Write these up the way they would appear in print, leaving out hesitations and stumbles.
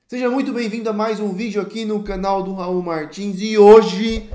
Seja muito bem-vindo a mais um vídeo aqui no canal do Raul Martins e hoje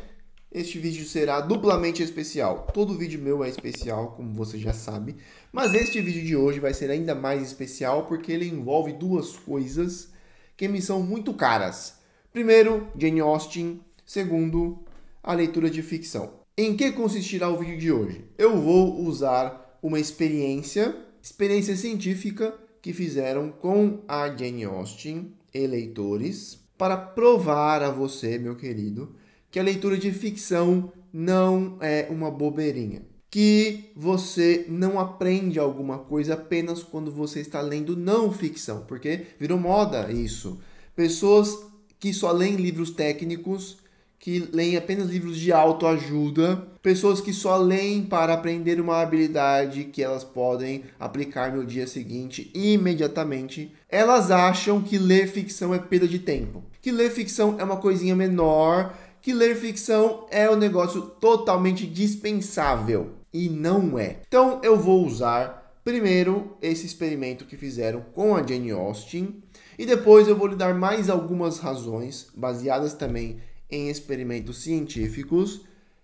este vídeo será duplamente especial. Todo vídeo meu é especial, como você já sabe, mas este vídeo de hoje vai ser ainda mais especial porque ele envolve duas coisas que me são muito caras. Primeiro, Jane Austen. Segundo, a leitura de ficção. Em que consistirá o vídeo de hoje? Eu vou usar uma experiência científica que fizeram com a Jane Austen e leitores para provar a você, meu querido, que a leitura de ficção não é uma bobeirinha. Que você não aprende alguma coisa apenas quando você está lendo não ficção, porque virou moda isso. Pessoas que só leem livros técnicos, que leem apenas livros de autoajuda, pessoas que só leem para aprender uma habilidade que elas podem aplicar no dia seguinte imediatamente, elas acham que ler ficção é perda de tempo, que ler ficção é uma coisinha menor, que ler ficção é um negócio totalmente dispensável. E não é. Então eu vou usar primeiro esse experimento que fizeram com a Jane Austen e depois eu vou lhe dar mais algumas razões, baseadas também em experimentos científicos.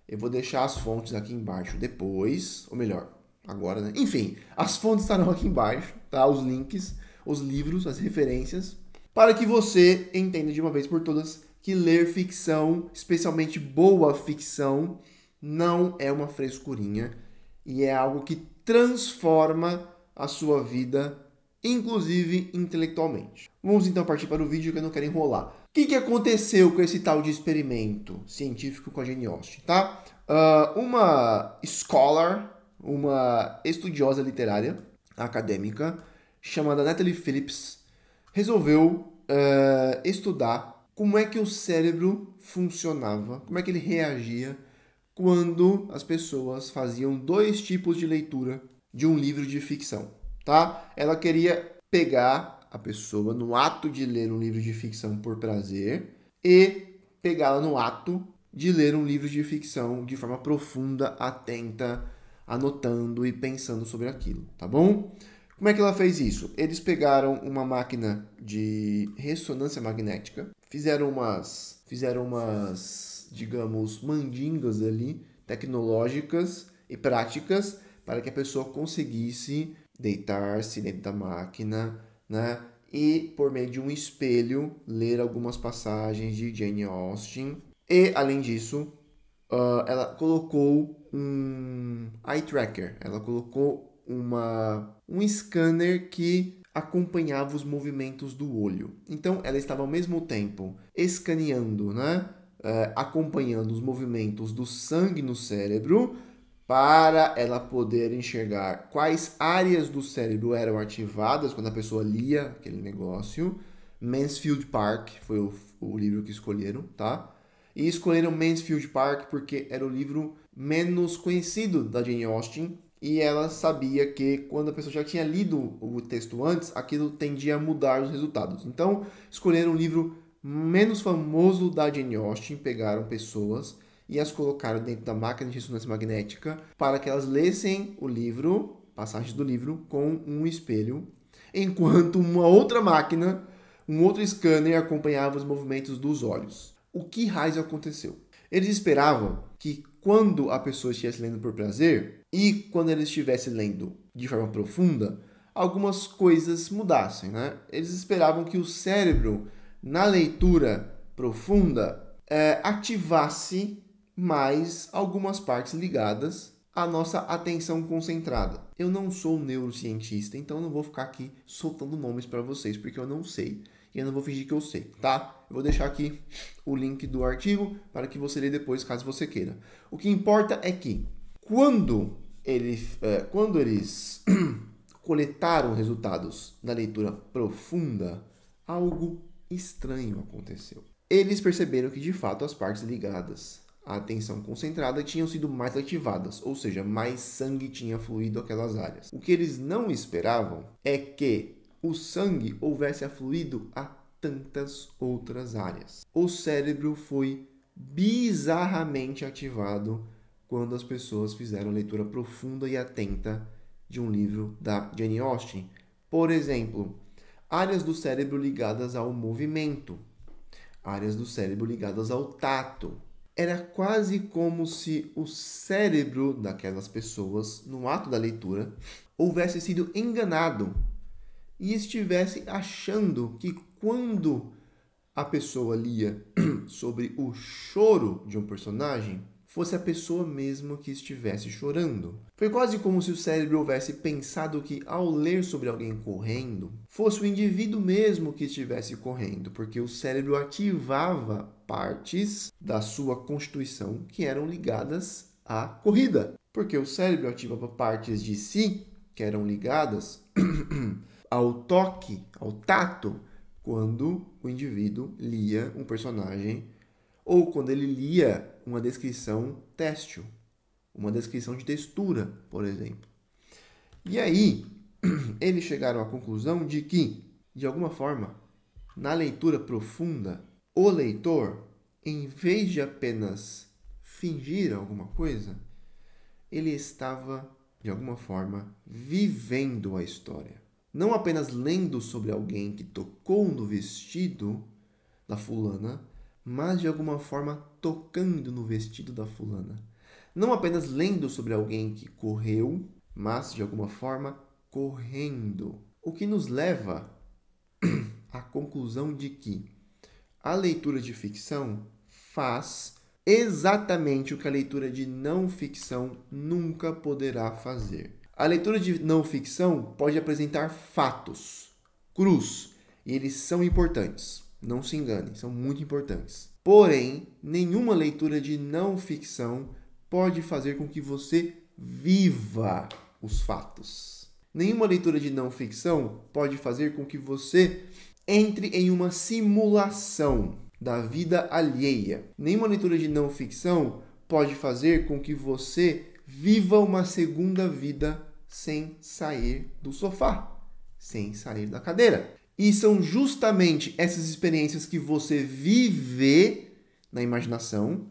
Eu vou deixar as fontes aqui embaixo depois, ou melhor, agora, né? Enfim, as fontes estarão aqui embaixo, tá? Os links, os livros, as referências, para que você entenda de uma vez por todas que ler ficção, especialmente boa ficção, não é uma frescurinha e é algo que transforma a sua vida, inclusive intelectualmente. Vamos então partir para o vídeo que eu não quero enrolar. O que aconteceu com esse tal de experimento científico com a Jane Austen, tá? Uma scholar, uma estudiosa literária, acadêmica, chamada Natalie Phillips, resolveu estudar como é que o cérebro funcionava, como é que ele reagia quando as pessoas faziam dois tipos de leitura de um livro de ficção, tá? Ela queria pegar a pessoa no ato de ler um livro de ficção por prazer e pegá-la no ato de ler um livro de ficção de forma profunda, atenta, anotando e pensando sobre aquilo, tá bom? Como é que ela fez isso? Eles pegaram uma máquina de ressonância magnética, fizeram umas, digamos, mandingas ali, tecnológicas e práticas, para que a pessoa conseguisse deitar-se dentro da máquina, né? E, por meio de um espelho, ler algumas passagens de Jane Austen. E, além disso, ela colocou um eye tracker, ela colocou um scanner que acompanhava os movimentos do olho. Então, ela estava ao mesmo tempo escaneando, né? Acompanhando os movimentos do sangue no cérebro para ela poder enxergar quais áreas do cérebro eram ativadas quando a pessoa lia aquele negócio. Mansfield Park foi o livro que escolheram, tá? E escolheram Mansfield Park porque era o livro menos conhecido da Jane Austen e ela sabia que quando a pessoa já tinha lido o texto antes, aquilo tendia a mudar os resultados. Então, escolheram o livro menos famoso da Jane Austen, pegaram pessoas e as colocaram dentro da máquina de ressonância magnética para que elas lessem o livro, passagens do livro, com um espelho, enquanto uma outra máquina, um outro scanner acompanhava os movimentos dos olhos. O que raios aconteceu? Eles esperavam que quando a pessoa estivesse lendo por prazer e quando ela estivesse lendo de forma profunda, algumas coisas mudassem, né? Eles esperavam que o cérebro, na leitura profunda, ativasse mais algumas partes ligadas à nossa atenção concentrada. Eu não sou neurocientista, então não vou ficar aqui soltando nomes para vocês, porque eu não sei. E eu não vou fingir que eu sei, tá? Eu vou deixar aqui o link do artigo para que você lê depois, caso você queira. O que importa é que quando eles coletaram resultados da leitura profunda, algo estranho aconteceu. Eles perceberam que, de fato, as partes ligadas à atenção concentrada tinham sido mais ativadas, ou seja, mais sangue tinha fluído aquelas áreas. O que eles não esperavam é que o sangue houvesse afluído a tantas outras áreas. O cérebro foi bizarramente ativado quando as pessoas fizeram leitura profunda e atenta de um livro da Jane Austen. Por exemplo, áreas do cérebro ligadas ao movimento, áreas do cérebro ligadas ao tato. Era quase como se o cérebro daquelas pessoas, no ato da leitura, houvesse sido enganado e estivesse achando que quando a pessoa lia sobre o choro de um personagem, fosse a pessoa mesmo que estivesse chorando. Foi quase como se o cérebro houvesse pensado que, ao ler sobre alguém correndo, fosse o indivíduo mesmo que estivesse correndo, porque o cérebro ativava partes da sua constituição que eram ligadas à corrida. Porque o cérebro ativava partes de si que eram ligadas ao toque, ao tato, quando o indivíduo lia um personagem ou quando ele lia uma descrição têxtil, uma descrição de textura, por exemplo. E aí, eles chegaram à conclusão de que, de alguma forma, na leitura profunda, o leitor, em vez de apenas fingir alguma coisa, ele estava, de alguma forma, vivendo a história. Não apenas lendo sobre alguém que tocou no vestido da fulana, mas de alguma forma tocando no vestido da fulana. Não apenas lendo sobre alguém que correu, mas de alguma forma correndo. O que nos leva à conclusão de que a leitura de ficção faz exatamente o que a leitura de não ficção nunca poderá fazer. A leitura de não ficção pode apresentar fatos crus, e eles são importantes. Não se engane, são muito importantes. Porém, nenhuma leitura de não ficção pode fazer com que você viva os fatos. Nenhuma leitura de não ficção pode fazer com que você entre em uma simulação da vida alheia. Nenhuma leitura de não ficção pode fazer com que você viva uma segunda vida sem sair do sofá, sem sair da cadeira. E são justamente essas experiências que você vive na imaginação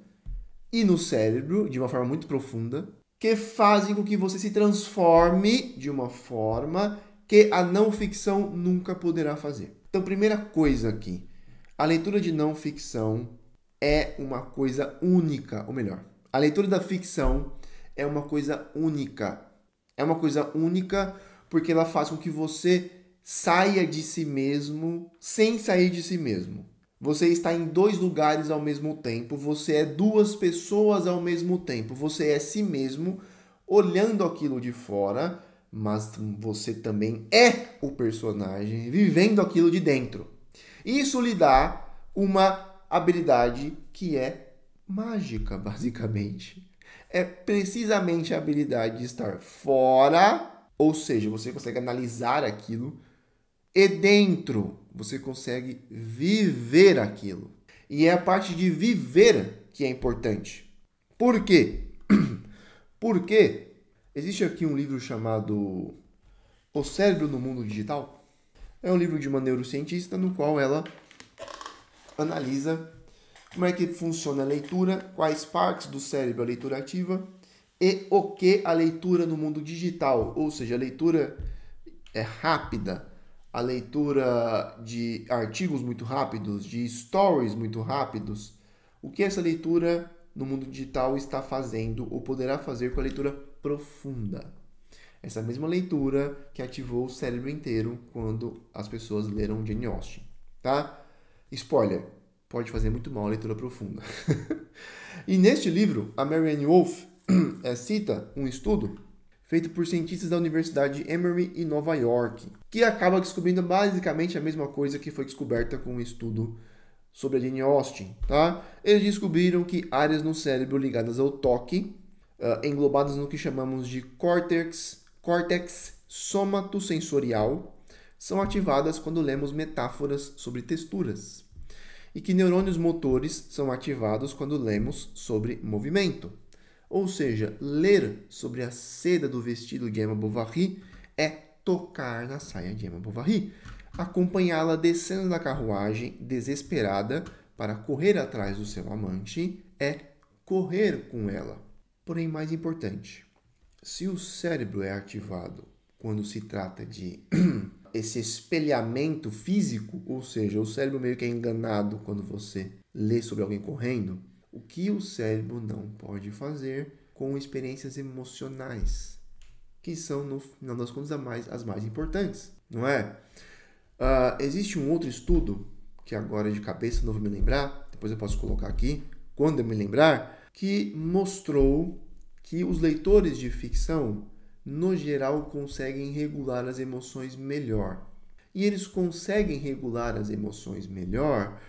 e no cérebro, de uma forma muito profunda, que fazem com que você se transforme de uma forma que a não ficção nunca poderá fazer. Então, primeira coisa aqui, a leitura de não ficção é uma coisa única, ou melhor, a leitura da ficção é uma coisa única. É uma coisa única porque ela faz com que você saia de si mesmo sem sair de si mesmo. Você está em dois lugares ao mesmo tempo, você é duas pessoas ao mesmo tempo. Você é si mesmo olhando aquilo de fora, mas você também é o personagem vivendo aquilo de dentro. Isso lhe dá uma habilidade que é mágica, basicamente. É precisamente a habilidade de estar fora, ou seja, você consegue analisar aquilo, e dentro você consegue viver aquilo. E é a parte de viver que é importante. Por quê? Porque existe aqui um livro chamado O Cérebro no Mundo Digital. É um livro de uma neurocientista no qual ela analisa como é que funciona a leitura, quais partes do cérebro a leitura ativa e o que a leitura no mundo digital, ou seja, a leitura é rápida, a leitura de artigos muito rápidos, de stories muito rápidos, o que essa leitura no mundo digital está fazendo ou poderá fazer com a leitura profunda. Essa mesma leitura que ativou o cérebro inteiro quando as pessoas leram Jane Austen, tá? Spoiler, pode fazer muito mal a leitura profunda. E neste livro, a Marianne Wolf cita um estudo feito por cientistas da Universidade de Emory em Nova York, que acaba descobrindo basicamente a mesma coisa que foi descoberta com um estudo sobre a Jane Austen, tá? Eles descobriram que áreas no cérebro ligadas ao toque, englobadas no que chamamos de córtex somatosensorial, são ativadas quando lemos metáforas sobre texturas, e que neurônios motores são ativados quando lemos sobre movimento. Ou seja, ler sobre a seda do vestido de Emma Bovary é tocar na saia de Emma Bovary. Acompanhá-la descendo da carruagem, desesperada, para correr atrás do seu amante, é correr com ela. Porém, mais importante, se o cérebro é ativado quando se trata de esse espelhamento físico, ou seja, o cérebro meio que é enganado quando você lê sobre alguém correndo, o que o cérebro não pode fazer com experiências emocionais, que são, no final das contas, as mais importantes, não é? Existe um outro estudo, que agora de cabeça não vou me lembrar, depois eu posso colocar aqui, quando eu me lembrar, que mostrou que os leitores de ficção, no geral, conseguem regular as emoções melhor. E eles conseguem regular as emoções melhor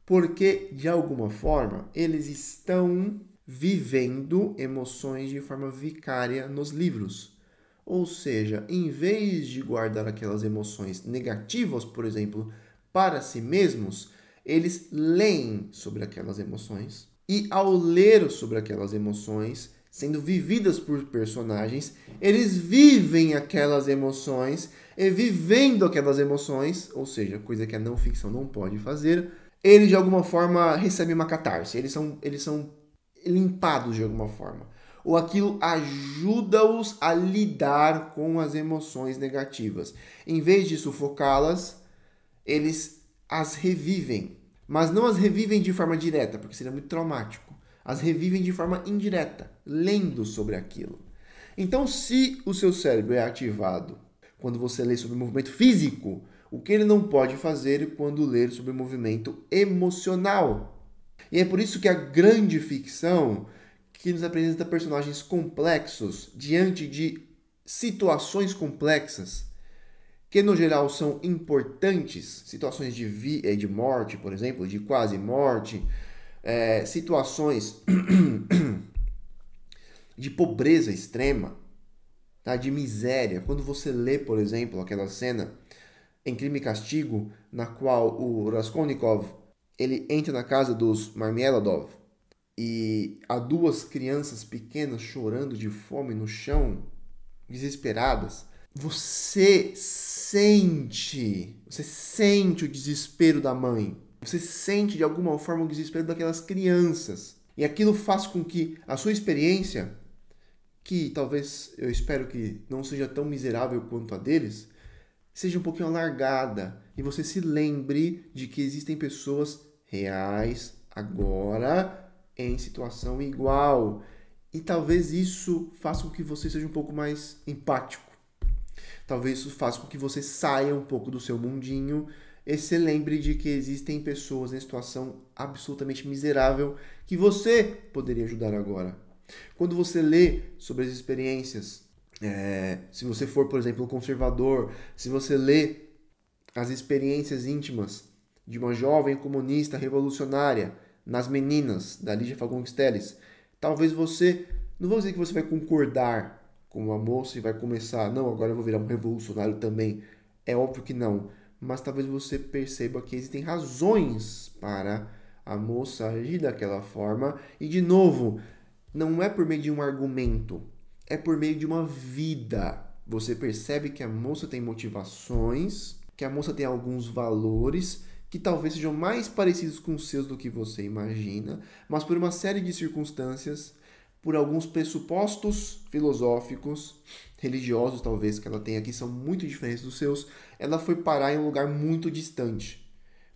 porque, de alguma forma, eles estão vivendo emoções de forma vicária nos livros. Ou seja, em vez de guardar aquelas emoções negativas, por exemplo, para si mesmos, eles leem sobre aquelas emoções. E ao ler sobre aquelas emoções, sendo vividas por personagens, eles vivem aquelas emoções, e vivendo aquelas emoções, ou seja, coisa que a não ficção não pode fazer, eles de alguma forma recebem uma catarse, eles são limpados de alguma forma. Ou aquilo ajuda-os a lidar com as emoções negativas. Em vez de sufocá-las, eles as revivem. Mas não as revivem de forma direta, porque seria muito traumático. As revivem de forma indireta, lendo sobre aquilo. Então, se o seu cérebro é ativado quando você lê sobre o movimento físico, o que ele não pode fazer quando ler sobre o movimento emocional? E é por isso que a grande ficção, que nos apresenta personagens complexos diante de situações complexas, que no geral são importantes, situações de morte, por exemplo, de quase morte, situações de pobreza extrema, tá? De miséria. Quando você lê, por exemplo, aquela cena em Crime e Castigo, na qual o Raskolnikov ele entra na casa dos Marmeladov e há duas crianças pequenas chorando de fome no chão, desesperadas, você sente o desespero da mãe. Você sente de alguma forma o desespero daquelas crianças. E aquilo faz com que a sua experiência, que talvez eu espero que não seja tão miserável quanto a deles, seja um pouquinho alargada. E você se lembre de que existem pessoas reais agora em situação igual. E talvez isso faça com que você seja um pouco mais empático. Talvez isso faça com que você saia um pouco do seu mundinho e se lembre de que existem pessoas em situação absolutamente miserável que você poderia ajudar agora. Quando você lê sobre as experiências, se você for, por exemplo, um conservador, se você lê as experiências íntimas de uma jovem comunista revolucionária nas Meninas, da Lígia Fagundes Telles, talvez você, não vou dizer que você vai concordar com a moça e vai começar, não, agora eu vou virar um revolucionário também. É óbvio que não. Mas talvez você perceba que existem razões para a moça agir daquela forma. E, de novo, não é por meio de um argumento, é por meio de uma vida. Você percebe que a moça tem motivações, que a moça tem alguns valores que talvez sejam mais parecidos com os seus do que você imagina, mas por uma série de circunstâncias, por alguns pressupostos filosóficos, religiosos talvez, que ela tenha que são muito diferentes dos seus, ela foi parar em um lugar muito distante.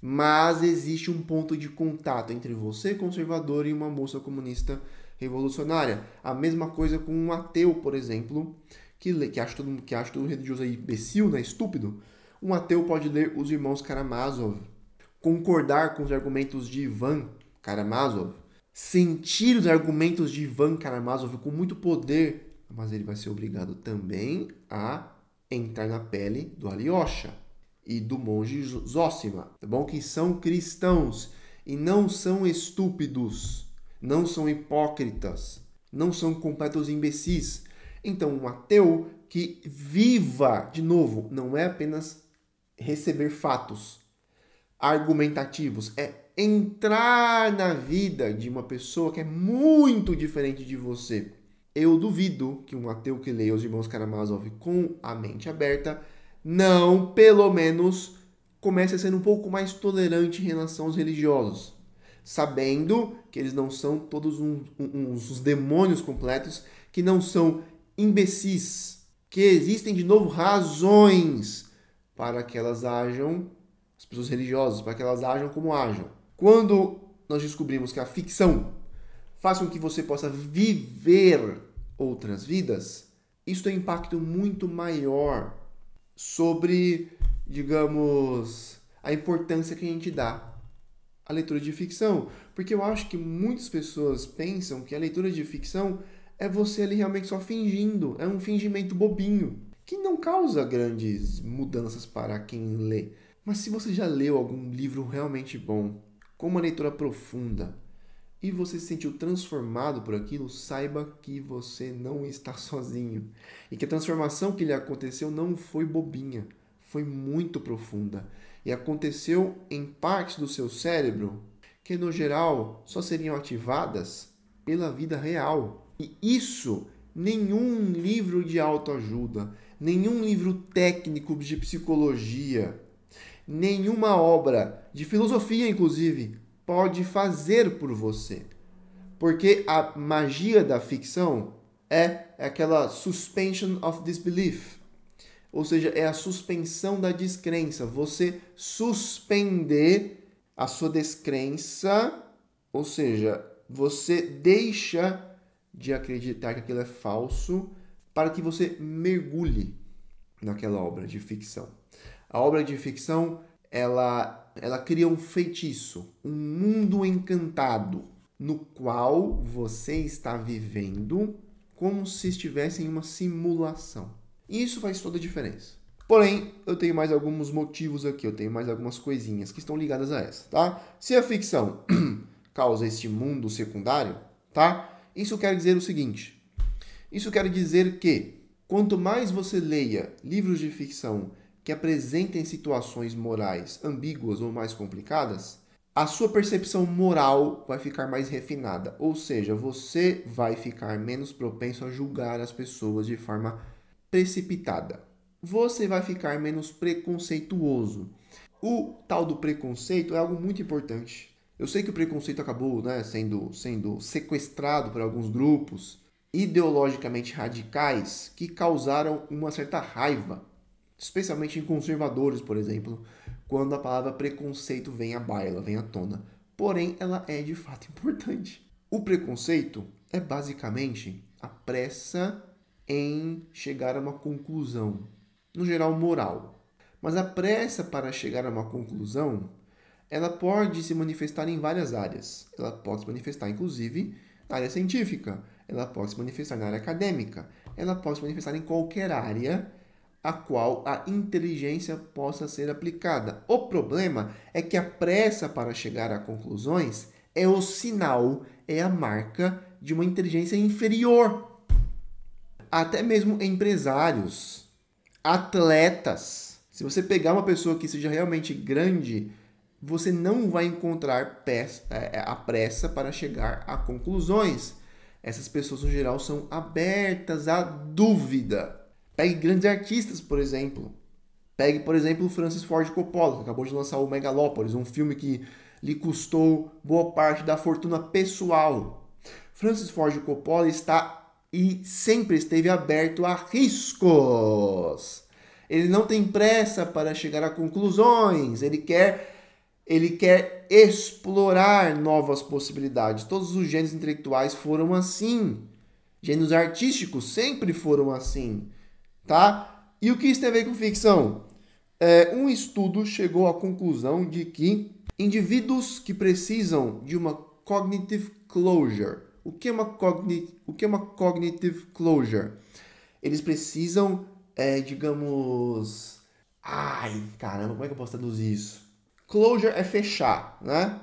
Mas existe um ponto de contato entre você, conservador, e uma moça comunista revolucionária. A mesma coisa com um ateu, por exemplo, que acha todo religioso aí imbecil, né, estúpido. Um ateu pode ler Os Irmãos Karamazov, concordar com os argumentos de Ivan Karamazov, sentir os argumentos de Ivan Karamazov com muito poder, mas ele vai ser obrigado também a entrar na pele do Alyosha e do monge Zósima, tá bom? Que são cristãos e não são estúpidos, não são hipócritas, não são completos imbecis. Então, um ateu que viva, de novo, não é apenas receber fatos argumentativos, é entrar na vida de uma pessoa que é muito diferente de você. Eu duvido que um ateu que leia Os Irmãos Karamazov com a mente aberta não, pelo menos, comece a ser um pouco mais tolerante em relação aos religiosos, sabendo que eles não são todos uns demônios completos, que não são imbecis, que existem, de novo, razões para que elas ajam, as pessoas religiosas, para que elas ajam como ajam. Quando nós descobrimos que a ficção faz com que você possa viver outras vidas, isso tem um impacto muito maior sobre, digamos, a importância que a gente dá à leitura de ficção. Porque eu acho que muitas pessoas pensam que a leitura de ficção é você ali realmente só fingindo, é um fingimento bobinho, que não causa grandes mudanças para quem lê. Mas se você já leu algum livro realmente bom, com uma leitura profunda, e você se sentiu transformado por aquilo, saiba que você não está sozinho. E que a transformação que lhe aconteceu não foi bobinha, foi muito profunda. E aconteceu em partes do seu cérebro que, no geral, só seriam ativadas pela vida real. E isso, nenhum livro de autoajuda, nenhum livro técnico de psicologia, nenhuma obra de filosofia, inclusive, pode fazer por você. Porque a magia da ficção é aquela suspension of disbelief. Ou seja, é a suspensão da descrença. Você suspender a sua descrença, ou seja, você deixa de acreditar que aquilo é falso para que você mergulhe naquela obra de ficção. A obra de ficção, ela cria um feitiço, um mundo encantado, no qual você está vivendo como se estivesse em uma simulação. E isso faz toda a diferença. Porém, eu tenho mais alguns motivos aqui, eu tenho mais algumas coisinhas que estão ligadas a essa, tá? Se a ficção causa este mundo secundário, tá? Isso quer dizer o seguinte. Isso quer dizer que quanto mais você leia livros de ficção que apresentem situações morais ambíguas ou mais complicadas, a sua percepção moral vai ficar mais refinada. Ou seja, você vai ficar menos propenso a julgar as pessoas de forma precipitada. Você vai ficar menos preconceituoso. O tal do preconceito é algo muito importante. Eu sei que o preconceito acabou, sendo sequestrado por alguns grupos ideologicamente radicais que causaram uma certa raiva, especialmente em conservadores, por exemplo, quando a palavra preconceito vem à baila, vem à tona. Porém, ela é de fato importante. O preconceito é basicamente a pressa em chegar a uma conclusão, no geral moral. Mas a pressa para chegar a uma conclusão, ela pode se manifestar em várias áreas. Ela pode se manifestar, inclusive, na área científica. Ela pode se manifestar na área acadêmica. Ela pode se manifestar em qualquer área a qual a inteligência possa ser aplicada. O problema é que a pressa para chegar a conclusões é o sinal, é a marca de uma inteligência inferior. Até mesmo empresários, atletas. Se você pegar uma pessoa que seja realmente grande, você não vai encontrar a pressa para chegar a conclusões. Essas pessoas, no geral, são abertas à dúvida. Pegue grandes artistas, por exemplo. Pegue, por exemplo, o Francis Ford Coppola, que acabou de lançar o Megalópolis, um filme que lhe custou boa parte da fortuna pessoal. Francis Ford Coppola está e sempre esteve aberto a riscos. Ele não tem pressa para chegar a conclusões. Ele quer explorar novas possibilidades. Todos os gênios intelectuais foram assim. Gênios artísticos sempre foram assim. Tá? E o que isso tem a ver com ficção? Um estudo chegou à conclusão de que indivíduos que precisam de uma cognitive closure. O que é uma cognitive closure? Eles precisam, digamos... Ai, caramba, como é que eu posso traduzir isso? Closure é fechar, né?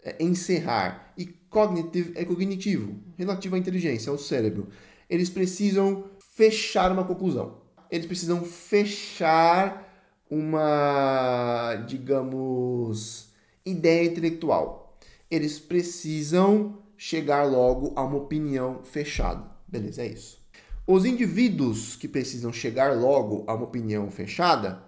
É encerrar. E cognitive é cognitivo, relativo à inteligência, ao cérebro. Eles precisam fechar uma conclusão. Eles precisam fechar uma, digamos, ideia intelectual. Eles precisam chegar logo a uma opinião fechada. Beleza, é isso. Os indivíduos que precisam chegar logo a uma opinião fechada,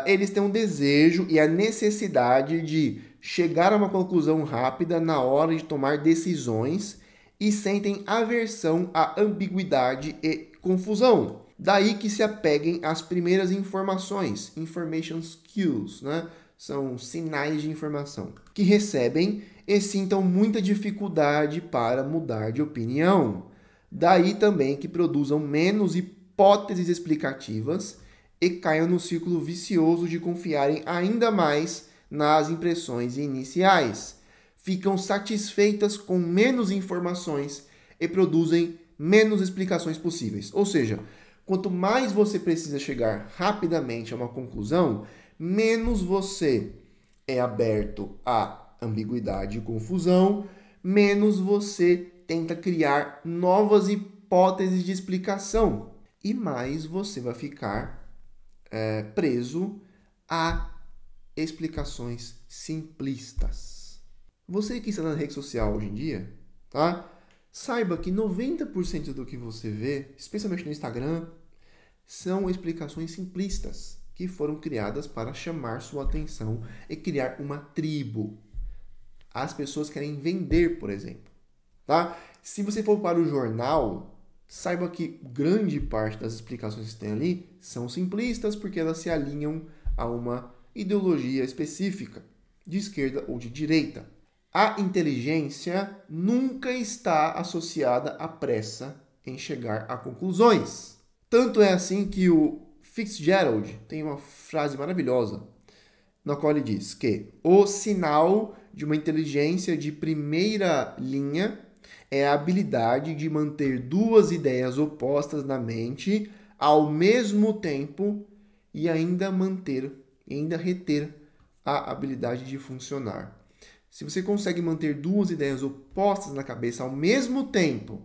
eles têm um desejo e a necessidade de chegar a uma conclusão rápida na hora de tomar decisões e sentem aversão à ambiguidade e confusão. Daí que se apeguem às primeiras informações, information cues, né? São sinais de informação, que recebem e sintam muita dificuldade para mudar de opinião. Daí também que produzam menos hipóteses explicativas e caiam no círculo vicioso de confiarem ainda mais nas impressões iniciais. Ficam satisfeitas com menos informações e produzem menos explicações possíveis. Ou seja, quanto mais você precisa chegar rapidamente a uma conclusão, menos você é aberto à ambiguidade e confusão, menos você tenta criar novas hipóteses de explicação e mais você vai ficar preso a explicações simplistas. Você que está na rede social hoje em dia, tá? Saiba que 90% do que você vê, especialmente no Instagram, são explicações simplistas que foram criadas para chamar sua atenção e criar uma tribo. As pessoas querem vender, por exemplo. Tá? Se você for para o jornal, saiba que grande parte das explicações que tem ali são simplistas porque elas se alinham a uma ideologia específica, de esquerda ou de direita. A inteligência nunca está associada à pressa em chegar a conclusões. Tanto é assim que o Fitzgerald tem uma frase maravilhosa, na qual ele diz que o sinal de uma inteligência de primeira linha é a habilidade de manter duas ideias opostas na mente ao mesmo tempo e ainda reter a habilidade de funcionar. Se você consegue manter duas ideias opostas na cabeça ao mesmo tempo,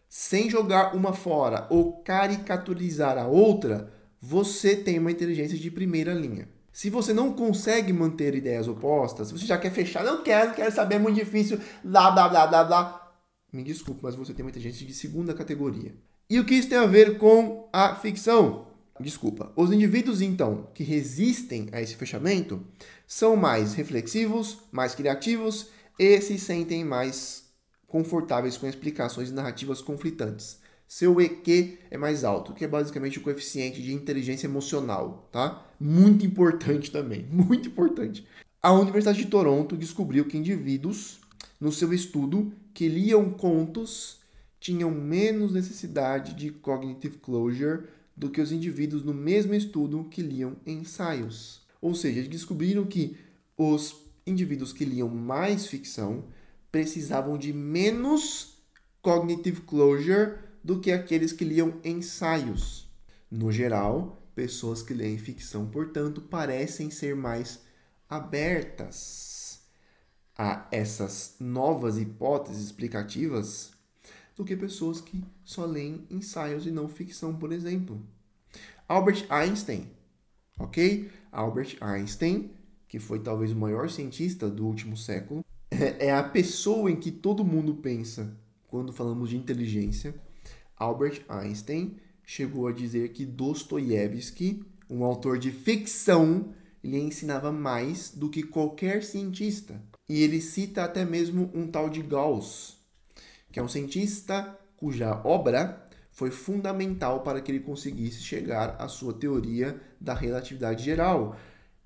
sem jogar uma fora ou caricaturizar a outra, você tem uma inteligência de primeira linha. Se você não consegue manter ideias opostas, se você já quer fechar, não quero saber, é muito difícil, blá, blá, blá, blá, blá. Me desculpe, mas você tem uma inteligência de segunda categoria. E o que isso tem a ver com a ficção? Desculpa. Os indivíduos, então, que resistem a esse fechamento são mais reflexivos, mais criativos e se sentem mais confortáveis com explicações e narrativas conflitantes. Seu EQ é mais alto, que é basicamente o coeficiente de inteligência emocional, tá? Muito importante também, muito importante. A Universidade de Toronto descobriu que indivíduos, no seu estudo, que liam contos, tinham menos necessidade de cognitive closure do que os indivíduos no mesmo estudo que liam ensaios. Ou seja, eles descobriram que os indivíduos que liam mais ficção precisavam de menos cognitive closure do que aqueles que liam ensaios. No geral, pessoas que leem ficção, portanto, parecem ser mais abertas a essas novas hipóteses explicativas do que pessoas que só leem ensaios e não ficção, por exemplo. Albert Einstein, ok? Albert Einstein, que foi talvez o maior cientista do último século, é a pessoa em que todo mundo pensa quando falamos de inteligência. Albert Einstein chegou a dizer que Dostoiévski, um autor de ficção, lhe ensinava mais do que qualquer cientista. E ele cita até mesmo um tal de Gauss, que é um cientista cuja obra foi fundamental para que ele conseguisse chegar à sua teoria da relatividade geral.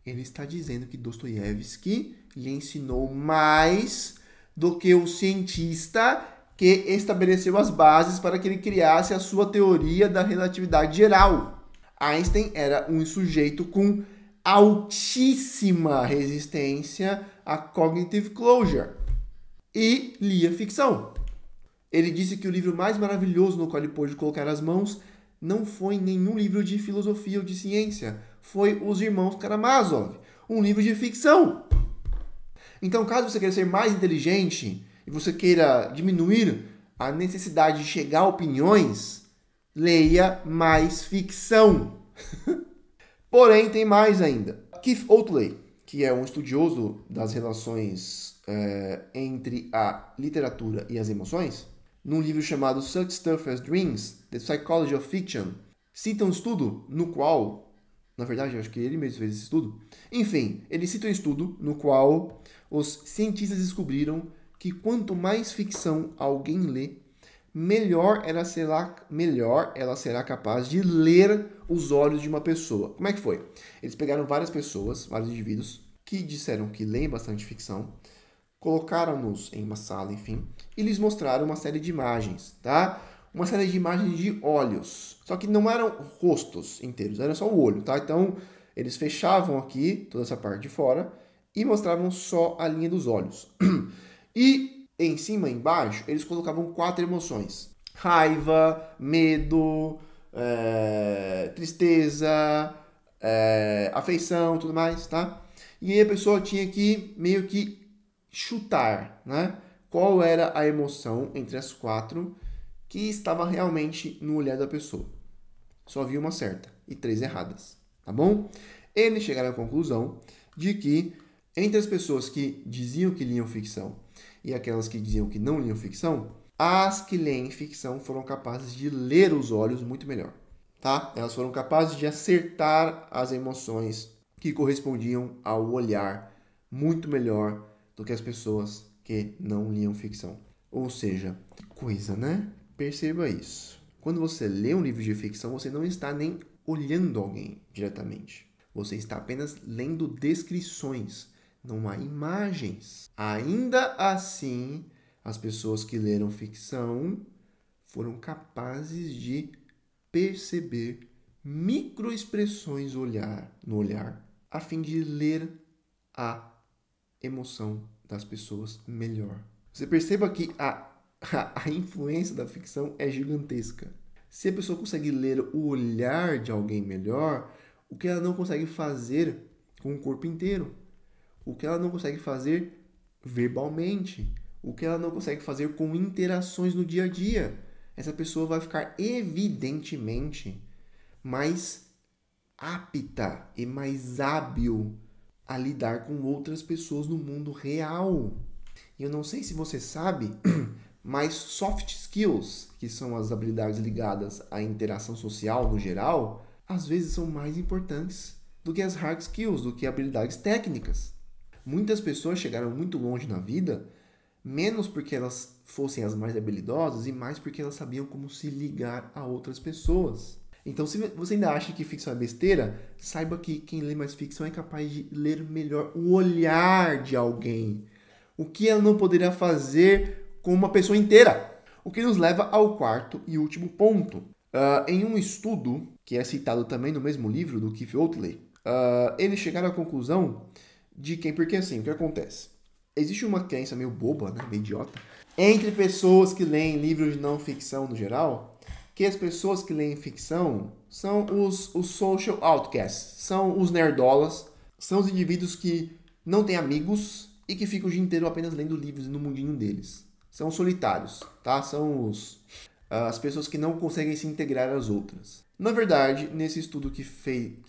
Ele está dizendo que Dostoiévski lhe ensinou mais do que o cientista que estabeleceu as bases para que ele criasse a sua teoria da relatividade geral. Einstein era um sujeito com altíssima resistência a cognitive closure e lia ficção. Ele disse que o livro mais maravilhoso no qual ele pôde colocar as mãos não foi nenhum livro de filosofia ou de ciência, foi Os Irmãos Karamazov, um livro de ficção. Então, caso você queira ser mais inteligente e você queira diminuir a necessidade de chegar a opiniões, leia mais ficção. Porém, tem mais ainda. Keith Oatley, que é um estudioso das relações entre a literatura e as emoções, num livro chamado Such Stuff as Dreams, The Psychology of Fiction, cita um estudo no qual, na verdade, eu acho que ele mesmo fez esse estudo. Enfim, ele cita um estudo no qual os cientistas descobriram que quanto mais ficção alguém lê, melhor ela será capaz de ler os olhos de uma pessoa. Como é que foi? Eles pegaram várias pessoas, vários indivíduos, que disseram que leem bastante ficção, colocaram-nos em uma sala, enfim, e lhes mostraram uma série de imagens, tá? Uma série de imagens de olhos. Só que não eram rostos inteiros, era só o olho, tá? Então, eles fechavam aqui, toda essa parte de fora, e mostravam só a linha dos olhos. E em cima e embaixo, eles colocavam 4 emoções. Raiva, medo, tristeza, afeição, tudo mais, tá? E aí a pessoa tinha que meio que chutar, né? Qual era a emoção entre as 4 que estava realmente no olhar da pessoa. Só havia uma certa e 3 erradas, tá bom? Eles chegaram à conclusão de que entre as pessoas que diziam que liam ficção e aquelas que diziam que não liam ficção, as que leem ficção foram capazes de ler os olhos muito melhor, tá? Elas foram capazes de acertar as emoções que correspondiam ao olhar muito melhor do que as pessoas que não liam ficção. Ou seja, que coisa, né? Perceba isso. Quando você lê um livro de ficção, você não está nem olhando alguém diretamente. Você está apenas lendo descrições, não há imagens. Ainda assim, as pessoas que leram ficção foram capazes de perceber microexpressões no olhar, a fim de ler a emoção das pessoas melhor. Você perceba que a influência da ficção é gigantesca. Se a pessoa consegue ler o olhar de alguém melhor, o que ela não consegue fazer com o corpo inteiro, o que ela não consegue fazer verbalmente, o que ela não consegue fazer com interações no dia a dia, essa pessoa vai ficar evidentemente mais apta e mais hábil a lidar com outras pessoas no mundo real. E eu não sei se você sabe, mas soft skills, que são as habilidades ligadas à interação social no geral, às vezes são mais importantes do que as hard skills, do que habilidades técnicas. Muitas pessoas chegaram muito longe na vida, menos porque elas fossem as mais habilidosas e mais porque elas sabiam como se ligar a outras pessoas. Então, se você ainda acha que ficção é besteira, saiba que quem lê mais ficção é capaz de ler melhor o olhar de alguém. O que ela não poderia fazer com uma pessoa inteira. O que nos leva ao quarto e último ponto. Em um estudo, que é citado também no mesmo livro do Keith Oatley, eles chegaram à conclusão de que, porque assim, o que acontece? Existe uma crença meio boba, né, meio idiota, entre pessoas que leem livros de não ficção no geral, que as pessoas que leem ficção são os social outcasts, são os nerdolas, são os indivíduos que não têm amigos e que ficam o dia inteiro apenas lendo livros no mundinho deles. São solitários, tá? São as pessoas que não conseguem se integrar às outras. Na verdade, nesse estudo que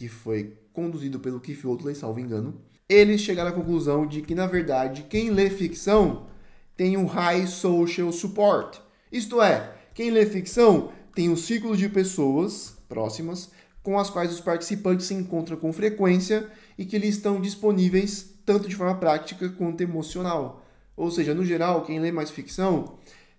foi conduzido pelo Keith Oatley, salvo engano, eles chegaram à conclusão de que, na verdade, quem lê ficção tem um high social support. Isto é, quem lê ficção tem um círculo de pessoas próximas com as quais os participantes se encontram com frequência e que eles estão disponíveis tanto de forma prática quanto emocional. Ou seja, no geral, quem lê mais ficção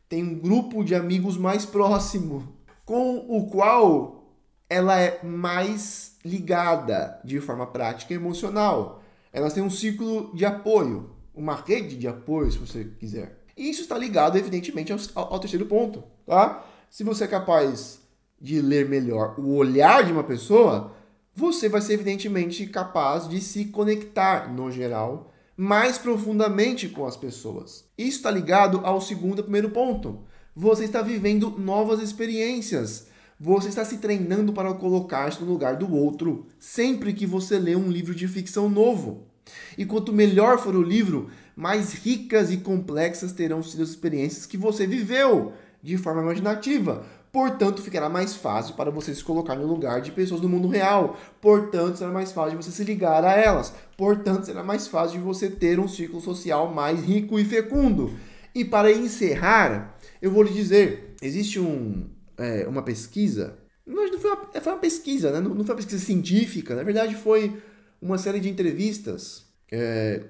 tem um grupo de amigos mais próximo, com o qual ela é mais ligada de forma prática e emocional. Elas têm um círculo de apoio, uma rede de apoio, se você quiser. E isso está ligado, evidentemente, ao terceiro ponto, tá? Se você é capaz de ler melhor o olhar de uma pessoa, você vai ser, evidentemente, capaz de se conectar, no geral, mais profundamente com as pessoas. Isso está ligado ao segundo e primeiro ponto. Você está vivendo novas experiências. Você está se treinando para colocar-se no lugar do outro sempre que você lê um livro de ficção novo. E quanto melhor for o livro, mais ricas e complexas terão sido as experiências que você viveu de forma imaginativa. Portanto, ficará mais fácil para você se colocar no lugar de pessoas do mundo real. Portanto, será mais fácil de você se ligar a elas. Portanto, será mais fácil de você ter um círculo social mais rico e fecundo. E para encerrar, eu vou lhe dizer, existe uma pesquisa, não foi uma pesquisa, né? Não foi uma pesquisa científica, na verdade foi uma série de entrevistas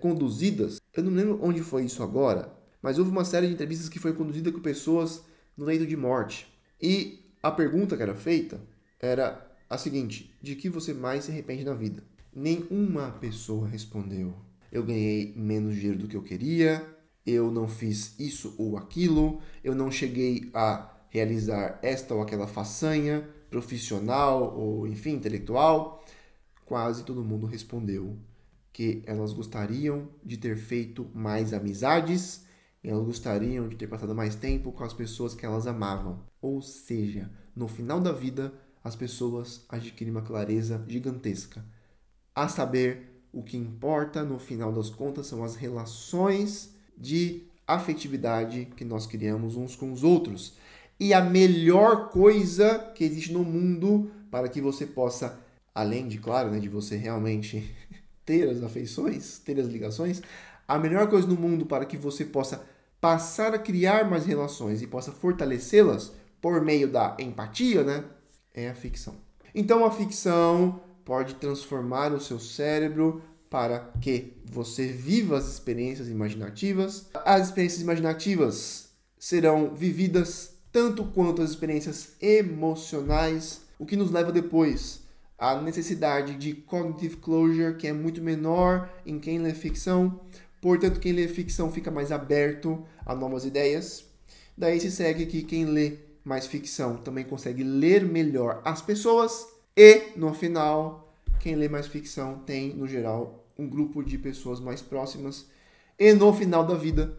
conduzidas, eu não lembro onde foi isso agora, mas houve uma série de entrevistas que foi conduzida com pessoas no leito de morte. E a pergunta que era feita era a seguinte: de que você mais se arrepende na vida? Nenhuma pessoa respondeu: eu ganhei menos dinheiro do que eu queria, eu não fiz isso ou aquilo, eu não cheguei a realizar esta ou aquela façanha profissional ou, enfim, intelectual. Quase todo mundo respondeu que elas gostariam de ter feito mais amizades, e elas gostariam de ter passado mais tempo com as pessoas que elas amavam. Ou seja, no final da vida, as pessoas adquirem uma clareza gigantesca. A saber, o que importa no final das contas são as relações de afetividade que nós criamos uns com os outros. E a melhor coisa que existe no mundo para que você possa, além de, claro, né, de você realmente ter as afeições, ter as ligações, a melhor coisa no mundo para que você possa passar a criar mais relações e possa fortalecê-las por meio da empatia, né, é a ficção. Então a ficção pode transformar o seu cérebro para que você viva as experiências imaginativas. As experiências imaginativas serão vividas tanto quanto as experiências emocionais, o que nos leva depois à necessidade de cognitive closure, que é muito menor em quem lê ficção. Portanto, quem lê ficção fica mais aberto a novas ideias. Daí se segue que quem lê mais ficção também consegue ler melhor as pessoas. E, no final, quem lê mais ficção tem, no geral, um grupo de pessoas mais próximas. E no final da vida,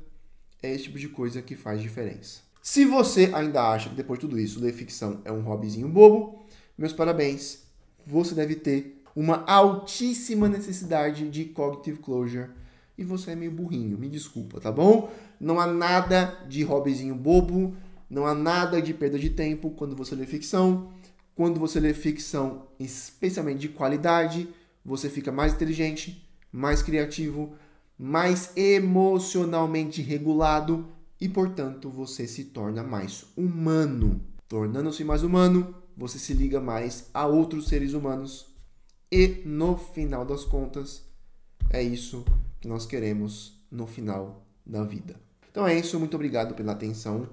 é esse tipo de coisa que faz diferença. Se você ainda acha que depois de tudo isso, ler ficção é um hobbyzinho bobo, meus parabéns. Você deve ter uma altíssima necessidade de cognitive closure. E você é meio burrinho, me desculpa, tá bom? Não há nada de hobbyzinho bobo, não há nada de perda de tempo quando você lê ficção. Quando você lê ficção, especialmente de qualidade, você fica mais inteligente, mais criativo, mais emocionalmente regulado e, portanto, você se torna mais humano. Tornando-se mais humano, você se liga mais a outros seres humanos e, no final das contas, é isso que nós queremos no final da vida. Então é isso, muito obrigado pela atenção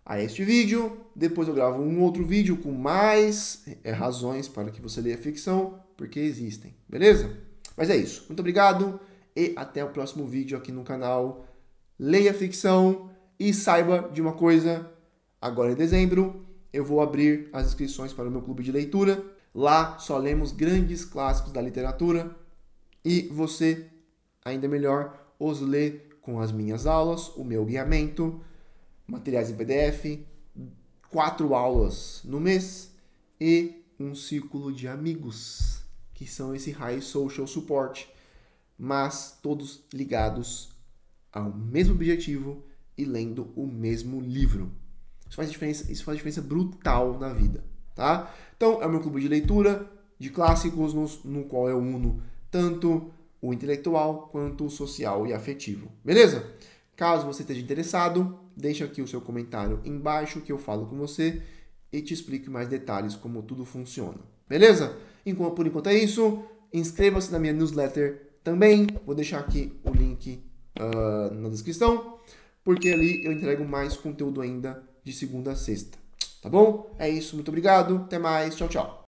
a este vídeo. Depois eu gravo um outro vídeo com mais razões para que você leia ficção, porque existem, beleza? Mas é isso, muito obrigado e até o próximo vídeo aqui no canal. Leia ficção e saiba de uma coisa, agora em dezembro eu vou abrir as inscrições para o meu clube de leitura. Lá só lemos grandes clássicos da literatura e você, ainda melhor, os lê com as minhas aulas, o meu guiamento, materiais em PDF, 4 aulas no mês e um círculo de amigos, que são esse High Social Support, mas todos ligados ao mesmo objetivo e lendo o mesmo livro. Isso faz diferença brutal na vida, tá? Então, é o meu clube de leitura de clássicos no qual eu uno tanto o intelectual quanto o social e afetivo, beleza? Caso você esteja interessado, deixa aqui o seu comentário embaixo que eu falo com você e te explico mais detalhes como tudo funciona, beleza? Por enquanto é isso, inscreva-se na minha newsletter também, vou deixar aqui o link na descrição, porque ali eu entrego mais conteúdo ainda de segunda a sexta, tá bom? É isso, muito obrigado, até mais, tchau, tchau.